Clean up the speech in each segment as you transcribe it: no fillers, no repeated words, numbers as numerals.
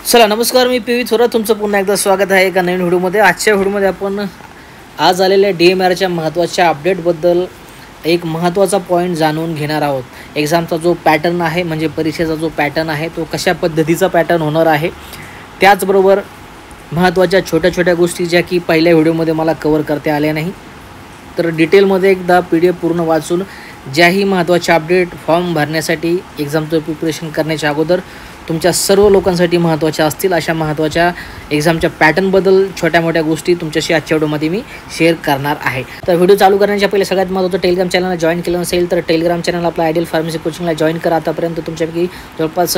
चला नमस्कार, मी P V Thorat तुमचं पुन्हा एकदा स्वागत आहे एका नवीन व्हिडिओमध्ये। आजच्या व्हिडिओमध्ये आपण आज आलेल्या DMRच्या महत्त्वाच्या अपडेटबद्दल एक महत्त्वाचा पॉईंट जाणून घेणार आहोत। एक्झामचा जो पॅटर्न आहे म्हणजे परीक्षेचा जो पॅटर्न आहे तो कशा पद्धतीचा पॅटर्न होणार आहे, त्याचबरोबर महत्त्वाच्या छोट्या छोट्या गोष्टी ज्या की पहिल्या व्हिडिओमध्ये मला कव्हर करता आल्या नाही, तर डिटेलमध्ये एकदा PDF पूर्ण वाचून ज्याही महत्त्वाच्या अपडेट फॉर्म भरण्यासाठी एक्झामचं प्रिपरेशन करण्याच्या अगोदर तुमच्या सर्व लोकांसाठी महत्त्वाच्या असतील अशा महत्त्वाच्या एक्झामच्या पॅटर्नबद्दल छोट्या मोठ्या गोष्टी तुमच्याशी आजच्या व्हिडिओमध्ये मी शेअर करणार आहे। तर व्हिडिओ चालू करण्याच्या पहिले सगळ्यात महत्त्वाचं, टेलिग्राम चॅनलला जॉईन केलं नसेल तर टेलिग्राम चॅनल आपला आयडियल फार्मसी कोचिंगला जॉईन करा। आतापर्यंत तुमच्यापैकी जवळपास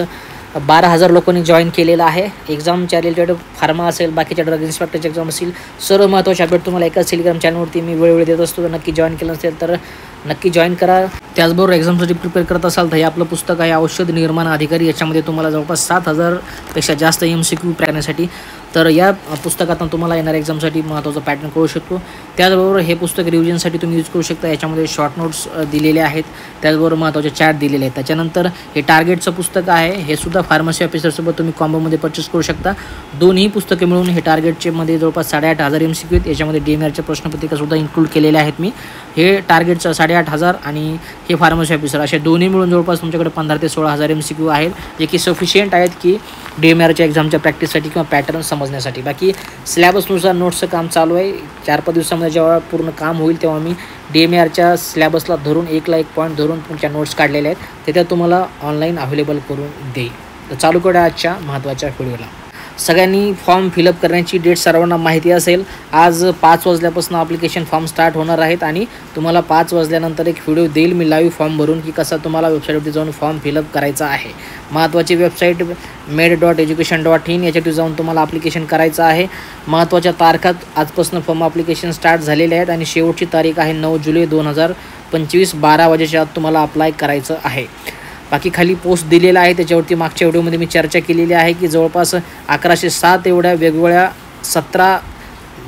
12,000 लोकांनी जॉईन केलेलं आहे। एक्झामच्या रिलेटेड फार्मा असेल, बाकीच्या ड्रग इन्स्पेक्टरचे एक्झाम असेल, सर्व महत्त्वाचे अपडेट तुम्हाला एकाच टेलिग्राम चॅनलवरती मी वेळोवेळी देत असतो। तर नक्की जॉईन केलं नसेल तर नक्की जॉईन करा। त्याचबरोबर एक्झामसाठी प्रिपेअर करत असाल तर हे आपलं पुस्तक आहे औषध निर्माण अधिकारी। याच्यामध्ये तुम्हाला जवळपास 7,000 पेक्षा जास्त MCQ करण्यासाठी, तर या पुस्तकातून तुम्हाला येणाऱ्या एक्झामसाठी महत्त्वाचा पॅटर्न कळू शकतो। त्याचबरोबर हे पुस्तक रिव्हिजनसाठी तुम्ही यूज करू शकता। याच्यामध्ये शॉर्ट नोट्स दिलेले आहेत, त्याचबरोबर महत्त्वाचे चॅट दिलेले आहेत। त्याच्यानंतर हे टार्गेटचं पुस्तक आहे, हे सुद्धा फार्मसी ऑफिसरसोबत तुम्ही कॉम्बोमध्ये परचेस करू शकता। दोन्ही पुस्तके मिळून हे टार्गेटचे मध्ये जवळपास 8,500 MCQ आहेत। याच्यामध्ये DMRच्या प्रश्नपत्रिकासुद्धा इन्क्लूड केलेले आहेत मी। हे टार्गेटचं 8,500 आणि हे फार्मसी ऑफिसर असे दोन्ही मिळून जवळपास तुमच्याकडे 15,000 ते 16,000 MCQ आहेत, जे की सफिशियंट आहेत की DMRच्या एक्झामच्या प्रॅक्टिससाठी किंवा पॅटर्न समजण्यासाठी। बाकी सिलेबसनुसार नोट्सचं काम चालू आहे। 4-5 दिवसामध्ये जेव्हा पूर्ण काम होईल तेव्हा मी DMRच्या सिलेबसला धरून एक पॉईंट धरून तुमच्या नोट्स काढलेल्या आहेत, ते त्या तुम्हाला ऑनलाईन अवेलेबल करून देईल। तर चालू करूया आजच्या महत्त्वाच्या व्हिडिओला। सगळ्यांनी फॉर्म फिलअप करण्याची डेट सर्वांना माहिती असेल। आज 5 वाजल्यापासून ॲप्लिकेशन फॉर्म स्टार्ट होणार आहेत आणि तुम्हाला 5 वाजल्यानंतर एक व्हिडिओ देईल मी लाईव्ह फॉर्म भरून की कसा तुम्हाला वेबसाईटवरती जाऊन फॉर्म फिलअप करायचा आहे। महत्त्वाची वेबसाईट med.education.in याच्यावरती जाऊन तुम्हाला ॲप्लिकेशन करायचं आहे। महत्त्वाच्या तारखा आजपासून फॉर्म ॲप्लिकेशन स्टार्ट झालेले आहेत आणि शेवटची तारीख आहे 9 जुलै 2025 12 वाजेच्या आत तुम्हाला अप्लाय करायचं आहे। बाकी खाली पोस्ट दिलेला आहे, त्याच्यावरती मागच्या व्हिडिओमध्ये मी चर्चा केलेली आहे की जवळपास 1107 एवढ्या वेगवेगळ्या 17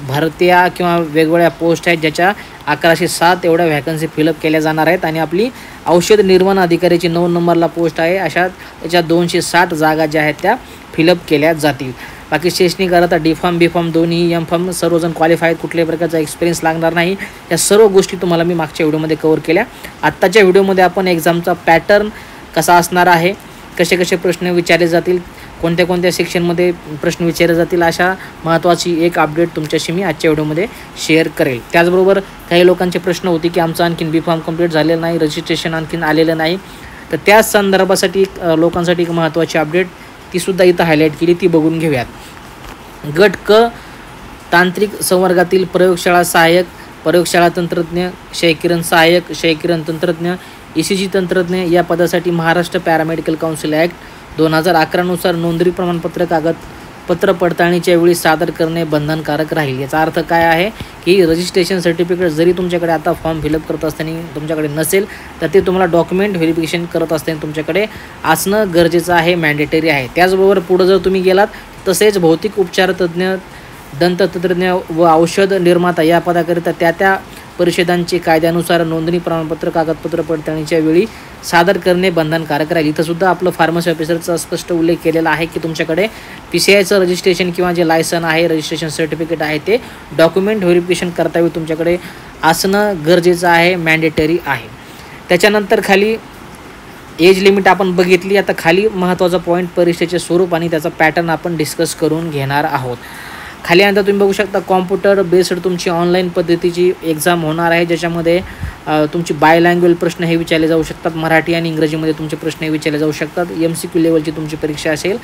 भरत्या किंवा वेगवेगळ्या पोस्ट आहेत, ज्याच्या 1107 एवढ्या व्हॅकन्सी फिलअप केल्या जाणार आहेत। आणि आपली औषध निर्माण अधिकाऱ्याची 9 नंबरला पोस्ट आहे, अशा त्याच्या 260 जागा ज्या आहेत त्या फिलअप केल्या जातील। बाकी शैक्षणिक अर्हता D.Pharm B.Pharm दोन्ही M.Pharm सर्वजण क्वालिफाईड, कुठल्याही प्रकारचा एक्सपिरियन्स लागणार नाही। या सर्व गोष्टी तुम्हाला मी मागच्या व्हिडिओमध्ये कव्हर केल्या। आत्ताच्या व्हिडिओमध्ये आपण एक्झामचा पॅटर्न कसा असणार आहे, कसे कसे प्रश्न विचारले जातील, कोणत्या कोणत्या सेक्शनमध्ये प्रश्न विचारले जातील, अशा महत्त्वाची एक अपडेट तुमच्याशी मी आजच्या व्हिडिओमध्ये शेअर करेल। त्याचबरोबर काही लोकांचे प्रश्न होते की आमचं आणखीन B.Pharm कंप्लीट झालेलं नाही, रजिस्ट्रेशन आणखीन आलेलं नाही, तर त्या संदर्भासाठी लोकांसाठी एक महत्त्वाची अपडेट तीसुद्धा इथं हायलाईट केली, ती बघून घेऊयात। गट क तांत्रिक संवर्गातील प्रयोगशाळा सहाय्यक, प्रयोगशाळा तंत्रज्ञ, क्षयकिरण सहाय्यक, क्षयकिरण तंत्रज्ञ, ECG तंत्रज्ञ या पदासाठी महाराष्ट्र पॅरामेडिकल काउन्सिल ॲक्ट 2011 नुसार नोंदणी प्रमाणपत्र कागदपत्र पडताळणीच्या वेळी सादर करणे बंधनकारक राहील। याचा अर्थ काय आहे की रजिस्ट्रेशन सर्टिफिकेट जरी तुमच्याकडे आता फॉर्म फिलअप करत असताना तुमच्याकडे नसेल तर ते तुम्हाला डॉक्युमेंट व्हेरिफिकेशन करत असताना तुमच्याकडे असणं गरजेचं आहे, मॅन्डेटरी आहे। त्याचबरोबर पुढं जर तुम्ही गेलात तसेच भौतिक उपचार तज्ज्ञ, दंततंत्रज्ञ व औषध निर्माता या पदाकरिता त्या परिषदांचे कायद्यानुसार नोंदणी प्रमाणपत्र कागदपत्र पडताळणीच्या वेळी सादर करणे बंधनकारक राहील। इथं सुद्धा आपलं फार्मसी ऑफिसरचा स्पष्ट उल्लेख केलेला आहे की तुमच्याकडे PCIचं रजिस्ट्रेशन किंवा जे लायसन आहे, रजिस्ट्रेशन सर्टिफिकेट आहे, ते डॉक्युमेंट व्हेरिफिकेशन करता वेळी तुमच्याकडे असणं गरजेचं आहे, मॅन्डेटरी आहे। त्याच्यानंतर खाली एज लिमिट आपण बघितली। आता खाली महत्त्वाचा पॉईंट परीक्षेचे स्वरूप आणि त्याचा पॅटर्न आपण डिस्कस करून घेणार आहोत। खाली आता तुम्ही बघू शकता कॉम्प्युटर बेस्ड तुमची ऑनलाईन पद्धतीची एक्झाम होणार आहे, ज्याच्यामध्ये तुमची बायलँग्वेज प्रश्न हे विचारले जाऊ शकतात, मराठी आणि इंग्रजीमध्ये तुमचे प्रश्न हे विचारले जाऊ शकतात। MCQ लेवलची तुमची परीक्षा असेल।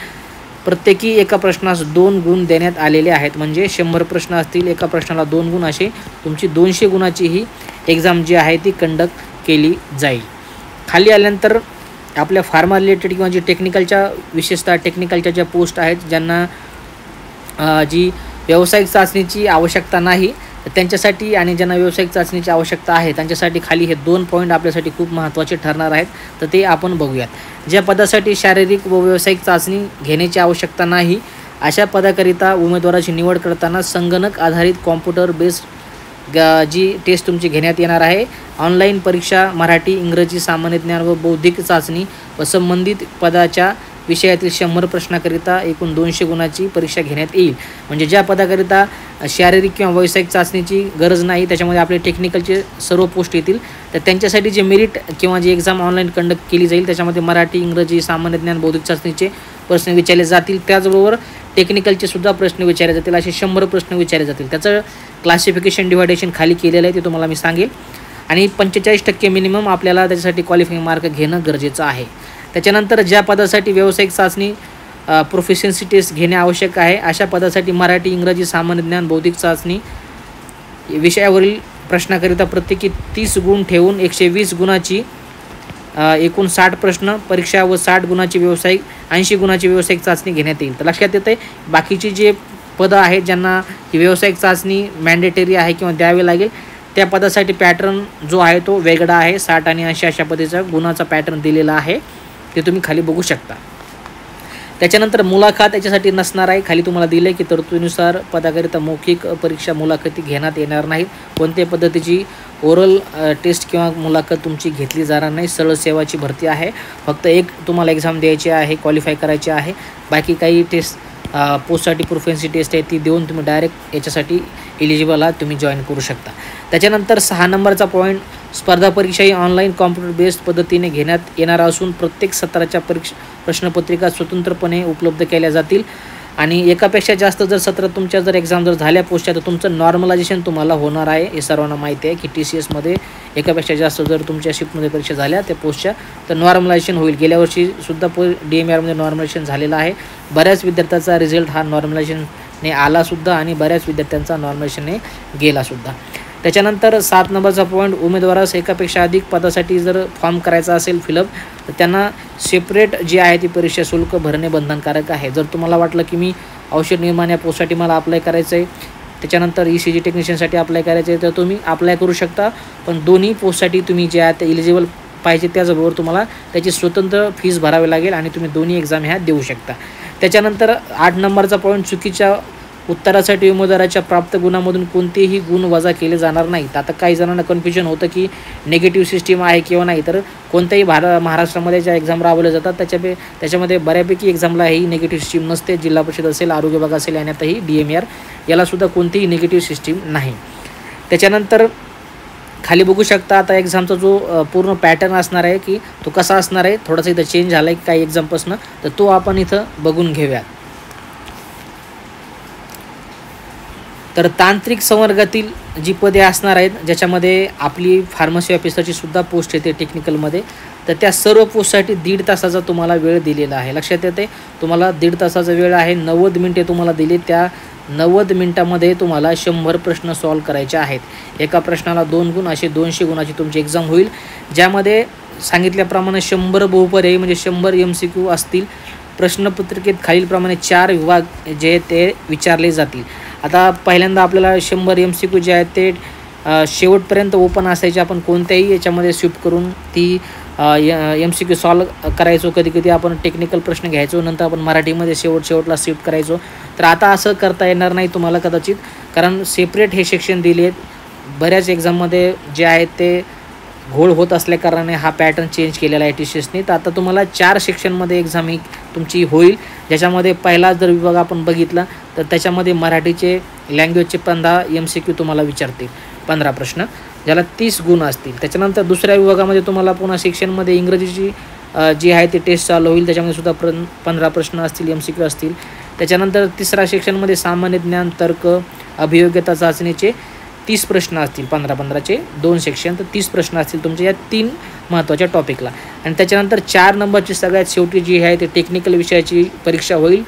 प्रत्येकी एका प्रश्नास 2 गुण देण्यात आलेले आहेत, म्हणजे 100 प्रश्न असतील, एका प्रश्नाला 2 गुण, अशी तुमची 200 गुणाची ही एक्झाम जी आहे ती कंडक्ट केली जाईल। खाली आल्यानंतर आपल्या फार्मा रिलेटेड किंवा जी टेक्निकलच्या विशेषतः टेक्निकलच्या ज्या पोस्ट आहेत, ज्यांना जी व्यावसायिक चाचणीची आवश्यकता नाही त्यांच्यासाठी आणि ज्यांना व्यावसायिक चाचणीची आवश्यकता आहे त्यांच्यासाठी खाली हे 2 पॉईंट आपल्यासाठी खूप महत्त्वाचे ठरणार आहेत, तर ते आपण बघूयात। ज्या पदासाठी शारीरिक व व्यावसायिक चाचणी घेण्याची आवश्यकता नाही अशा पदाकरिता उमेदवाराची निवड करताना संगणक आधारित कॉम्प्युटर बेस्ड जी टेस्ट तुमची घेण्यात येणार आहे। ऑनलाईन परीक्षा मराठी, इंग्रजी, सामान्य ज्ञान व बौद्धिक चाचणी व संबंधित पदाच्या विषयातील 100 प्रश्नाकरिता एकूण 200 गुणाची परीक्षा घेण्यात येईल. म्हणजे ज्या पदाकरिता शारीरिक किंवा व्यावसायिक चाचणीची गरज नाही, त्याच्यामध्ये आपले टेक्निकलचे सर्व पोस्ट येतील, तर त्यांच्यासाठी जे मेरिट किंवा जी एक्झाम ऑनलाईन कंडक्ट केली जाईल त्याच्यामध्ये मराठी, इंग्रजी, सामान्य ज्ञान, बौद्धिक चाचणीचे प्रश्न विचारले जातील. त्याचबरोबर टेक्निकलचे सुद्धा प्रश्न विचारले जातील. असे 100 प्रश्न विचारले जातील. त्याचं क्लासिफिकेशन डिव्हायडेशन खाली केलेलं आहे, ते तुम्हाला मी सांगेल. आणि 45% मिनिमम आपल्याला त्याच्यासाठी क्वालिफाईंग मार्क घेणं गरजेचं आहे. त्याच्यानंतर ज्या पदासाठी व्यावसायिक चाचणी प्रोफिशियन्सी टेस्ट घेणे आवश्यक आहे, अशा पदासाठी मराठी, इंग्रजी, सामान्य ज्ञान, बौद्धिक चाचणी विषयावरील प्रश्नाकरिता प्रत्येकी 30 गुण ठेवून 120 गुणाची एकूण 60 प्रश्न परीक्षा व 60 गुणाची व्यावसायिक 80 गुणाची व्यावसायिक चाचणी घेण्यात येईल. तर लक्षात येते बाकीची जे पदं आहेत ज्यांना ही व्यावसायिक चाचणी मॅन्डेटरी आहे किंवा द्यावे लागेल, त्या पदासाठी पॅटर्न जो आहे तो वेगळा आहे. 60 आणि 80 अशा पद्धतीचा गुणाचा पॅटर्न दिलेला आहे, ते तुम्ही खाली बघू शकता. त्याच्यानंतर मुलाखत याच्यासाठी नसणार आहे. खाली तुम्हाला दिले की तरतुदीनुसार पदाकरिता मौखिक परीक्षा मुलाखती घेण्यात येणार नाहीत. कोणत्याही पद्धतीची ओरल टेस्ट किंवा मुलाखत तुमची घेतली जाणार नाही. सरळ सेवाची भरती आहे. फक्त एक तुम्हाला एक्झाम द्यायची आहे, क्वालिफाय करायची आहे. बाकी काही टेस्ट पोस्टसाठी प्रोफिशियन्सी टेस्ट आहे ती देऊन तुम्ही डायरेक्ट याच्यासाठी एलिजिबल आहात, तुम्ही जॉईन करू शकता. त्याच्यानंतर 6 नंबरचा पॉईंट, स्पर्धा परीक्षा ही ऑनलाईन कॉम्प्युटर बेस्ड पद्धतीने घेण्यात येणार असून प्रत्येक सत्राच्या प्रश्नपत्रिका स्वतंत्रपणे उपलब्ध केल्या जातील. आणि एकापेक्षा जास्त जर सत्र तुमच्या जर एक्झाम जर झाल्या पोस्टच्या तर तुमचं नॉर्मलायझेशन तुम्हाला होणार आहे. हे सर्वांना माहिती आहे की TCSमध्ये एकापेक्षा जास्त जर तुमच्या शिफ्टमध्ये परीक्षा झाल्या त्या पोस्टच्या तर नॉर्मलायझेशन होईल. गेल्या वर्षीसुद्धा DMRमध्ये नॉर्मलायझेशन झालेलं आहे. बऱ्याच विद्यार्थ्यांचा रिझल्ट हा नॉर्मलायझेशनने आलासुद्धा आणि बऱ्याच विद्यार्थ्यांचा नॉर्मलायझेशनने गेलासुद्धा. त्याच्यानंतर 7 नंबरचा पॉईंट, उमेदवारास एकापेक्षा अधिक पदासाठी जर फॉर्म करायचा असेल फिलअप तर त्यांना सेपरेट जी आहे ती परीक्षा शुल्क भरणे बंधनकारक आहे. जर तुम्हाला वाटलं की मी औषध निर्माण या पोस्टसाठी मला अप्लाय करायचं आहे, त्याच्यानंतर ECG टेक्निशियनसाठी अप्लाय करायचं आहे, तर तुम्ही अप्लाय करू शकता. पण दोन्ही पोस्टसाठी तुम्ही जे आहे ते एलिजिबल पाहिजे त्याचबरोबर तुम्हाला त्याची स्वतंत्र फीस भरावी लागेल आणि तुम्ही दोन्ही एक्झाम ह्या देऊ शकता. त्याच्यानंतर 8 नंबरचा पॉईंट, चुकीच्या उत्तरासाठी उमेदवाराच्या प्राप्त गुणामधून कोणतेही गुण वजा केले जाणार नाहीत. आता काही जणांना कन्फ्युजन होतं की नेगेटिव्ह सिस्टीम आहे किंवा नाही, तर कोणत्याही महाराष्ट्रामध्ये ज्या एक्झाम राबवल्या जातात त्याच्यामध्ये बऱ्यापैकी एक्झामला ही नेगेटिव्ह सिस्टीम नसते. जिल्हा परिषद असेल, आरोग्य विभाग असेल, याच्यातही DMR यालासुद्धा कोणतीही नेगेटिव्ह सिस्टीम नाही. त्याच्यानंतर खाली बघू शकता आता एक्झामचा जो पूर्ण पॅटर्न असणार आहे की तो कसा असणार आहे, थोडासा इथं चेंज झाला आहे काही एक्झामपासून, तर तो आपण इथं बघून घेऊयात. तर तांत्रिक संवर्गातील जी पदे असणार आहेत ज्याच्यामध्ये आपली फार्मसी ऑफिसरची सुद्धा पोस्ट येते टेक्निकलमध्ये, तर त्या सर्व पोस्टसाठी 1.5 तासाचा तुम्हाला वेळ दिलेला आहे. लक्षात येते तुम्हाला 1.5 तासाचा वेळ आहे. 90 मिनिटे तुम्हाला दिली. त्या 90 मिनिटामध्ये तुम्हाला 100 प्रश्न सॉल्व करायचे आहेत. एका प्रश्नाला 2 गुण असे 200 गुणाची तुमची एक्झाम होईल, ज्यामध्ये सांगितल्याप्रमाणे 100 बहुपर्यायी म्हणजे 100 MCQ असतील. प्रश्नपत्रिकेत खालीलप्रमाणे 4 विभाग जे ते विचारले जातील. आता पहिल्यांदा आपल्याला 100 MCQ जे आहेत ते शेवटपर्यंत ओपन असायचे. आपण कोणत्याही याच्यामध्ये स्विप करून ती MCQ सॉल्व करायचो. कधी कधी आपण टेक्निकल प्रश्न घ्यायचो, नंतर आपण मराठीमध्ये शेवटला स्विप करायचो. तर आता असं करता येणार नाही तुम्हाला कदाचित, कारण सेपरेट हे सेक्शन दिले आहेत. बऱ्याच एक्झाममध्ये जे आहेत ते घोळ होत असल्याकारणाने हा पॅटर्न चेंज केलेला आहे TCSने. तर आता तुम्हाला 4 सेक्शनमध्ये एक्झाम ही तुमची होईल, ज्याच्यामध्ये पहिला जर विभाग आपण बघितला तर त्याच्यामध्ये मराठीचे लँग्वेजचे 15 MCQ तुम्हाला विचारतील, 15 प्रश्न, ज्याला 30 गुण असतील. त्याच्यानंतर दुसऱ्या विभागामध्ये तुम्हाला पुन्हा सेक्शनमध्ये इंग्रजीची जी आहे ती टेस्ट चालू होईल, त्याच्यामध्ये सुद्धा 15 प्रश्न असतील, MCQ असतील. त्याच्यानंतर तिसऱ्या सेक्शनमध्ये सामान्य ज्ञान, तर्क, अभियोग्यता चाचणीचे 30 प्रश्न असतील. 15-15चे 2 सेक्शन, तर 30 प्रश्न असतील तुमच्या या 3 महत्त्वाच्या टॉपिकला. आणि त्याच्यानंतर 4 नंबरची सगळ्यात शेवटी जी आहे ते टेक्निकल विषयाची परीक्षा होईल,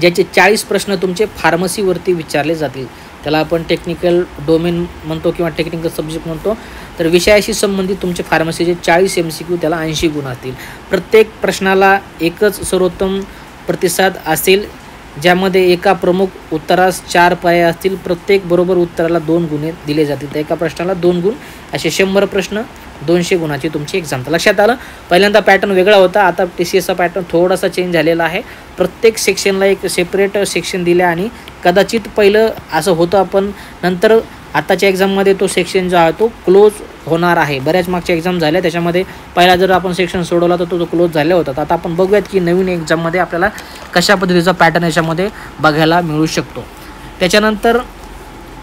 ज्याचे 40 प्रश्न तुमचे फार्मसीवरती विचारले जातील. त्याला आपण टेक्निकल डोमेन म्हणतो किंवा टेक्निकल सब्जेक्ट म्हणतो. तर विषयाशी संबंधित तुमचे फार्मसीचे 40 MCQ, त्याला 80 गुण असतील. प्रत्येक प्रश्नाला एकच सर्वोत्तम प्रतिसाद असेल, ज्यामध्ये एका प्रमुख उत्तरास 4 पर्याय असतील. प्रत्येक बरोबर उत्तराला 2 गुण दिले जातील. तर एका प्रश्नाला 2 गुण असे 100 प्रश्न, 200 गुणाची तुमची एक्झाम. तर लक्षात आलं, पहिल्यांदा पॅटर्न वेगळा होता, आता TCSचा पॅटर्न थोडासा चेंज झालेला आहे. प्रत्येक सेक्शनला एक सेपरेट सेक्शन दिले आणि कदाचित पहिलं असं होतं, आपण नंतर आताच्या एक्झाममध्ये तो सेक्शन जो आहे तो क्लोज होणार आहे. बऱ्याच मागच्या एक्झाम झाल्या, त्याच्यामध्ये पहिला जर आपण सेक्शन सोडवला तर तो क्लोज झाला होता. आता आपण बघूयात की नवीन एक्झाममध्ये आपल्याला कशा पद्धतीचा पॅटर्न याच्यामध्ये बघायला मिळू शकतो. त्याच्यानंतर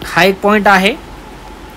हा एक पॉईंट आहे,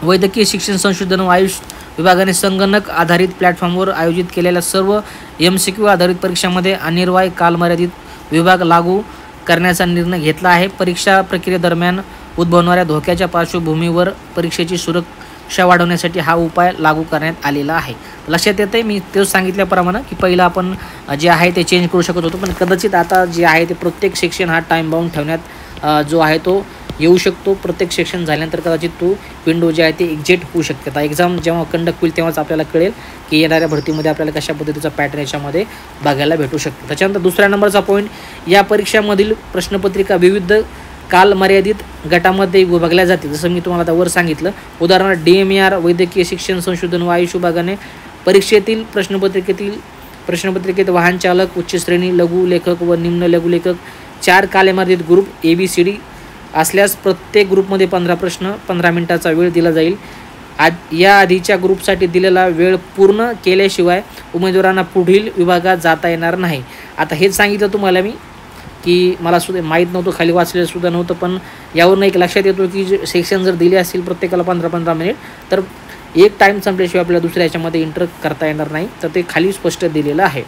वैद्यकीय शिक्षण संशोधन व आयुष विभागाने संगणक आधारित प्लॅटफॉर्मवर आयोजित केलेल्या सर्व MCQ आधारित परीक्षांमध्ये अनिर्वाय कालमर्यादित विभाग लागू करण्याचा निर्णय घेतला आहे. परीक्षा प्रक्रियेदरम्यान उद्भवणाऱ्या धोक्याच्या पार्श्वभूमीवर परीक्षेची सुरक्षा वाढवण्यासाठी हा उपाय लागू करण्यात आलेला आहे. लक्षात येते, मी तेच सांगितल्याप्रमाणे की पहिलं आपण जे आहे ते चेंज करू शकत होतो, पण कदाचित आता जे आहे ते प्रत्येक सेक्शन हा टाईम बाउंड ठेवण्यात जो आहे तो येऊ शकतो. प्रत्येक सेक्शन झाल्यानंतर कदाचित तो विंडो जे आहे ते एक्झिट होऊ शकते. आता एक्झाम जेव्हा कंडक्ट होईल तेव्हाच आपल्याला कळेल की येणाऱ्या भरतीमध्ये आपल्याला कशा पद्धतीचा पॅटर्न याच्यामध्ये बघायला भेटू शकतो. त्याच्यानंतर दुसऱ्या नंबरचा पॉईंट, या परीक्षामधील प्रश्नपत्रिका विविध कालमर्यादित गटामध्ये विभागल्या जाते. जसं मी तुम्हाला आता वर सांगितलं, उदाहरणार्थ DMAR वैद्यकीय शिक्षण संशोधन व आयुष विभागाने परीक्षेतील प्रश्नपत्रिकेत वाहन चालक, उच्च श्रेणी लघु लेखक व निम्न लघु लेखक 4 कालमर्यादित ग्रुप ABCD असल्यास प्रत्येक ग्रुपमध्ये 15 प्रश्न 15 मिनिटाचा वेळ दिला जाईल. या आधीच्या ग्रुपसाठी दिलेला वेळ पूर्ण केल्याशिवाय उमेदवारांना पुढील विभागात जाता येणार नाही. आता हेच सांगितलं तुम्हाला मी की मला सुद्धा माहीत नव्हतं, खाली वाचलेलं सुद्धा नव्हतं, पण यावरून एक लक्षात येतो की सेक्शन जर दिले असतील प्रत्येकाला 15-15 मिनिट तर एक टाईम संपल्याशिवाय आपल्याला दुसऱ्या याच्यामध्ये इंटर करता येणार नाही. तर ते खाली स्पष्ट दिलेलं आहे.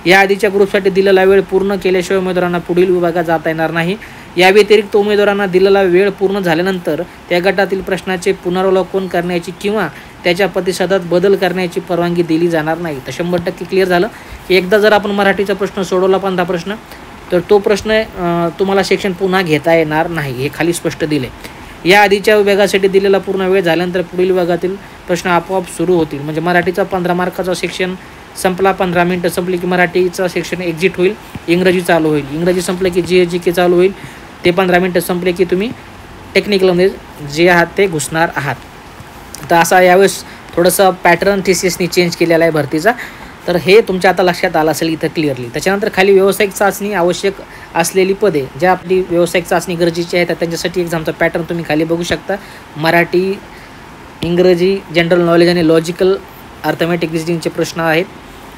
या आधीच्या ग्रुपसाठी दिलेला वेळ पूर्ण केल्याशिवाय उमेदवारांना पुढील विभागात जाता येणार नाही. या व्यतिरिक्त उमेदवारांना दिलेला वेळ पूर्ण झाल्यानंतर त्या गटातील प्रश्नाचे पुनरावलोकन करण्याची किंवा त्याच्या प्रतिसादात बदल करण्याची परवानगी दिली जाणार नाही. तर 100% क्लिअर झालं की एकदा जर आपण मराठीचा प्रश्न सोडवला 15 प्रश्न तर तो प्रश्न तुम्हाला सेक्शन पुन्हा घेता येणार नाही, हे खाली स्पष्ट दिले. या आधीच्या विभागासाठी दिलेला पूर्ण वेळ झाल्यानंतर पुढील विभागातील प्रश्न आपोआप सुरू होतील. म्हणजे मराठीचा 15 मार्काचा सेक्शन संपला, 15 मिनिटं संपली की मराठीचा सेक्शन एक्झिट होईल, इंग्रजी चालू होईल. इंग्रजी संपलं की GK चालू होईल. ते 15 मिनिटं संपले की तुम्ही टेक्निकलमध्ये जे आहात ते घुसणार आहात. तर असा यावेळेस थोडंसं पॅटर्न TCSनी चेंज केलेला आहे भरतीचा. तर हे तुमच्या आता लक्षात आलं असेल इथं क्लिअरली. त्याच्यानंतर खाली व्यावसायिक चाचणी आवश्यक असलेली पदे, ज्या आपली व्यावसायिक चाचणी गरजेची आहे त्यांच्यासाठी एक्झामचा पॅटर्न तुम्ही खाली बघू शकता. मराठी, इंग्रजी, जनरल नॉलेज आणि लॉजिकल अर्थमॅटिक रिजनिंगचे प्रश्न आहेत.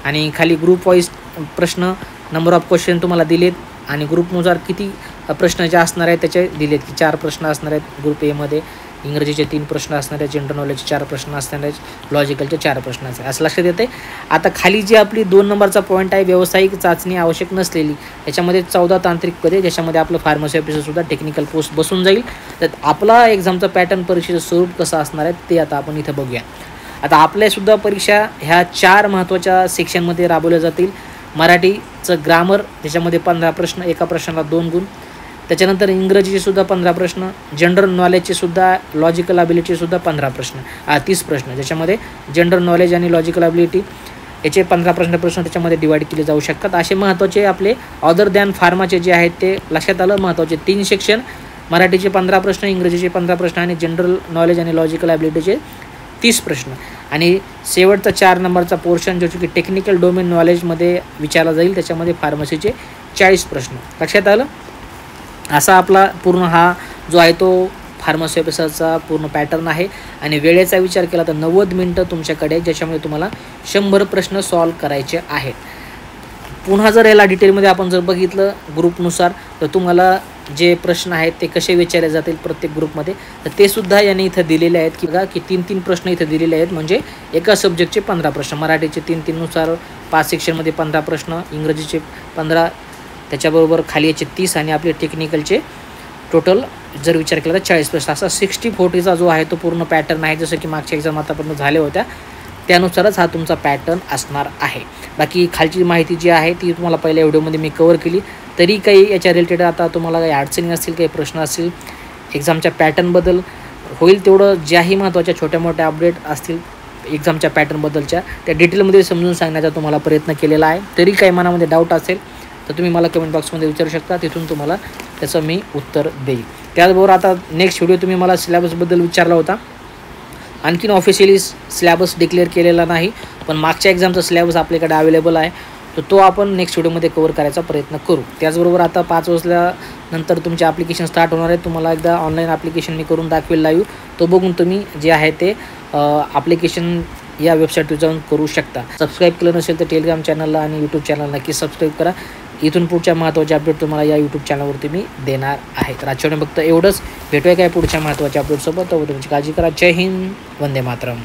आणि खाली ग्रुप वाईज प्रश्न, नंबर ऑफ क्वेश्चन तुम्हाला दिलेत आणि ग्रुपनुसार किती प्रश्न जे असणार आहेत त्याचे दिलेत की 4 प्रश्न असणार आहेत ग्रुप Aमध्ये, इंग्रजीचे 3 प्रश्न असणार आहेत, जनरल नॉलेजचे 4 प्रश्न असणार आहेत, लॉजिकलचे 4 प्रश्न असतात, असं लक्षात येते. आता खाली जी आपली 2 नंबरचा पॉईंट आहे, व्यावसायिक चाचणी आवश्यक नसलेली, याच्यामध्ये 14 तांत्रिक पदे, ज्याच्यामध्ये आपलं फार्मसी ऑफिसरसुद्धा टेक्निकल पोस्ट बसून जाईल. तर आपला एक्झामचा पॅटर्न परीक्षेचं स्वरूप कसं असणार आहे ते आता आपण इथं बघूया. आता आपल्यासुद्धा परीक्षा ह्या 4 महत्त्वाच्या सेक्शनमध्ये राबवल्या जातील. मराठीचं ग्रामर, त्याच्यामध्ये 15 प्रश्न, एका प्रश्नाला 2 गुण. त्याच्यानंतर इंग्रजीचे सुद्धा 15 प्रश्न, जनरल नॉलेजचे सुद्धा, लॉजिकल ॲबिलिटीचे सुद्धा 15 प्रश्न, 30 प्रश्न, ज्याच्यामध्ये जनरल नॉलेज आणि लॉजिकल ॲबिलिटी याचे 15 प्रश्न त्याच्यामध्ये डिवाईड केले जाऊ शकतात. असे महत्त्वाचे आपले अदर दॅन फार्माचे जे आहेत ते लक्षात आलं. महत्त्वाचे 3 सेक्शन, मराठीचे 15 प्रश्न, इंग्रजीचे 15 प्रश्न आणि जनरल नॉलेज आणि लॉजिकल ॲबिलिटीचे 30 प्रश्न. आणि शेवटचा 4 नंबरचा पोर्शन जो की टेक्निकल डोमेन नॉलेजमध्ये विचारला जाईल, त्याच्यामध्ये फार्मसीचे 40 प्रश्न. लक्षात आलं. असा आपला पूर्ण हा जो आहे तो फार्मसी ऑफिसरचा पूर्ण पॅटर्न आहे. आणि वेळेचा विचार केला तर 90 मिनटं तुमच्याकडे, ज्याच्यामध्ये तुम्हाला 100 प्रश्न सॉल्व करायचे आहेत. पुन्हा जर याला डिटेलमध्ये आपण जर बघितलं ग्रुपनुसार तर तुम्हाला जे प्रश्न आहेत ते कसे विचारले जातील प्रत्येक ग्रुपमध्ये, तर ते सुद्धा याने इथं दिलेले आहेत की बघा की 3-3 प्रश्न इथं दिलेले आहेत. म्हणजे एका सब्जेक्टचे 15 प्रश्न, मराठीचे 3-3 नुसार 5 सेक्शनमध्ये 15 प्रश्न, इंग्रजीचे 15, त्याच्याबरोबर खाली याचे 30 आणि आपले टेक्निकलचे टोटल जर विचार केला तर 40 प्रश्न. असा 60-40चा जो आहे तो पूर्ण पॅटर्न आहे. जसं की मागच्या एक्झाम आतापर्यंत झाल्या होत्या त्यानुसारच हा तुमचा पॅटर्न असणार आहे. बाकी खालची माहिती जी आहे ती तुम्हाला पहिल्या व्हिडिओमध्ये मी कव्हर केली. तरी काही याच्या रिलेटेड आता तुम्हाला काही अडचणी असतील, काही प्रश्न असतील एक्झामच्या पॅटर्नबद्दल, होईल तेवढं ज्याही महत्त्वाच्या छोट्या मोठ्या अपडेट असतील एक्झामच्या पॅटर्नबद्दलच्या त्या डिटेलमध्ये समजून सांगण्याचा तुम्हाला प्रयत्न केलेला आहे. तरी काही मनामध्ये डाऊट असेल तर तुम्ही मला कमेंट बॉक्समध्ये विचारू शकता, तिथून तुम्हाला त्याचं मी उत्तर देईल. त्याचबरोबर आता नेक्स्ट व्हिडिओ तुम्ही मला सिलेबसबद्दल विचारला होता. आणखीन ऑफिशियली सिलेबस डिक्लेअर केलेला नाही, पण मागच्या एक्झामचा सिलेबस आपल्याकडे अवेलेबल आहे, तर तो आपण नेक्स्ट व्हिडिओमध्ये कव्हर करायचा प्रयत्न करू. त्याचबरोबर आता 5 वाजल्यानंतर तुमचे ॲप्लिकेशन स्टार्ट होणार आहे. तुम्हाला एकदा ऑनलाईन ॲप्लिकेशन मी करून दाखवेल लाईव्ह, तो बघून तुम्ही जे आहे ते ॲप्लिकेशन या वेबसाईटवर जाऊन करू शकता. सबस्क्राईब केलं नसेल तर टेलिग्राम चॅनलला आणि यूट्यूब चॅनलला नक्की सबस्क्राईब करा. इथून पुढच्या महत्त्वाचे अपडेट तुम्हाला या यूट्यूब चॅनलवरती मी देणार आहे. तर आजच्या फक्त एवढंच. भेटूया काय पुढच्या महत्त्वाच्या अपडेटसोबत. तुमची काळजी करा. जय हिंद. वंदे मातरम.